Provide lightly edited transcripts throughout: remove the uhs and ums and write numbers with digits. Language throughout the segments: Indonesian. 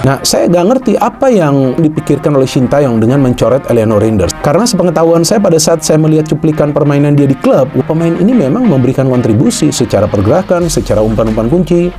Nah, saya nggak ngerti apa yang dipikirkan oleh Shin Tae-yong dengan mencoret Eleanor Reinders. Karena sepengetahuan saya pada saat saya melihat cuplikan permainan dia di klub, pemain ini memang memberikan kontribusi secara pergerakan, secara umpan-umpan kunci.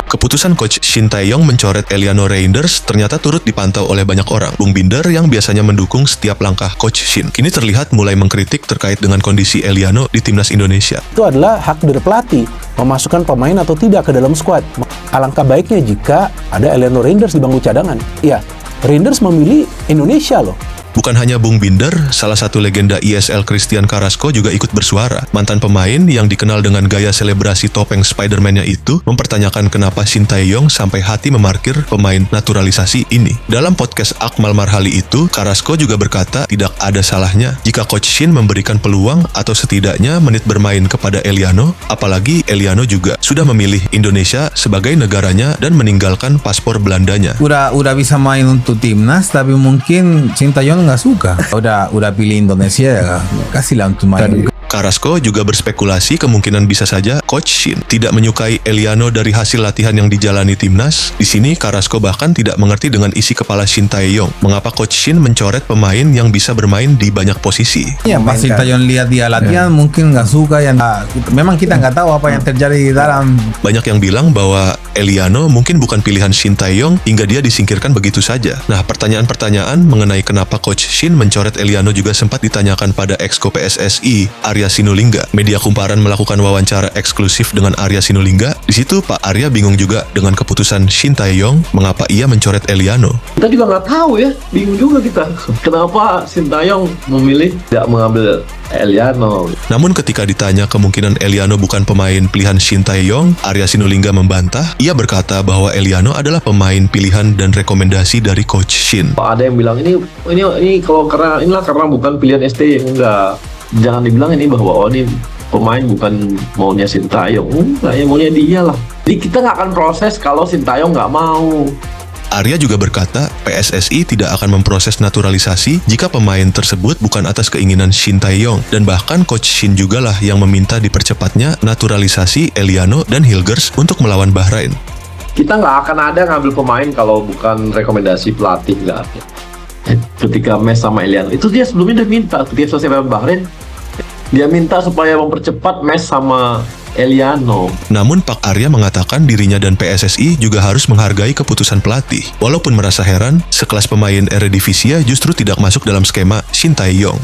Keputusan Coach Shin Tae-yong mencoret Eleanor Reinders ternyata turut dipantau oleh banyak orang. Bung Binder yang biasanya mendukung setiap langkah Coach Shin, kini terlihat mulai mengkritik terkait dengan kondisi Eliano di timnas Indonesia. Itu adalah hak dari pelatih, memasukkan pemain atau tidak ke dalam skuad. Alangkah baiknya jika ada Eleanor Reinders di bangku cadangan. Iya, Reinders memilih Indonesia loh. Bukan hanya Bung Binder, salah satu legenda ISL Christian Carrasco juga ikut bersuara. Mantan pemain yang dikenal dengan gaya selebrasi topeng Spider-Man-nya itu mempertanyakan kenapa Shin Tae-yong sampai hati memarkir pemain naturalisasi ini. Dalam podcast Akmal Marhali itu, Carrasco juga berkata tidak ada salahnya jika Coach Shin memberikan peluang atau setidaknya menit bermain kepada Eliano, apalagi Eliano juga sudah memilih Indonesia sebagai negaranya dan meninggalkan paspor Belandanya. Udah bisa main untuk timnas, tapi mungkin Shin Tae-yong nggak suka. Udah pilih Indonesia ya, kasihlah untuk main. Carrasco juga berspekulasi kemungkinan bisa saja Coach Shin tidak menyukai Eliano dari hasil latihan yang dijalani timnas. Di sini Carrasco bahkan tidak mengerti dengan isi kepala Shin Tae-yong mengapa Coach Shin mencoret pemain yang bisa bermain di banyak posisi. Ya, pas Shin Tae-yong lihat dia latihan mungkin nggak suka yang memang kita nggak tahu apa yang terjadi di dalam. Banyak yang bilang bahwa Eliano mungkin bukan pilihan Shin Tae-yong hingga dia disingkirkan begitu saja. Nah, pertanyaan-pertanyaan mengenai kenapa Coach Shin mencoret Eliano juga sempat ditanyakan pada Exco PSSI Arya Sinulinga. Media Kumparan melakukan wawancara eksklusif dengan Arya Sinulinga. Di situ Pak Arya bingung juga dengan keputusan Shin Tae-yong mengapa ia mencoret Eliano. Kita juga nggak tahu ya, bingung juga kita. Kenapa Shin Tae-yong memilih tidak mengambil Eliano? Namun ketika ditanya kemungkinan Eliano bukan pemain pilihan Shin Tae-yong, Arya Sinulinga membantah. Ia berkata bahwa Eliano adalah pemain pilihan dan rekomendasi dari Coach Shin. Ada yang bilang ini kalau karena bukan pilihan ST, enggak. Jangan dibilang ini bahwa ini pemain bukan maunya Shin Tae-yong. Enggak, ya maunya dia lah. Jadi kita nggak akan proses kalau Shin Tae-yong nggak mau. Arya juga berkata, PSSI tidak akan memproses naturalisasi jika pemain tersebut bukan atas keinginan Shin Tae-yong, dan bahkan Coach Shin jugalah yang meminta dipercepatnya naturalisasi Eliano dan Hilgers untuk melawan Bahrain. Kita nggak akan ada ngambil pemain kalau bukan rekomendasi pelatih, nggak ada. Ketika mes sama Eliano, itu dia sebelumnya udah minta, ketika selesai lawan Bahrain, dia minta supaya mempercepat mes sama Eliano. Namun Pak Arya mengatakan dirinya dan PSSI juga harus menghargai keputusan pelatih. Walaupun merasa heran, sekelas pemain Eredivisie justru tidak masuk dalam skema Shin Tae-yong.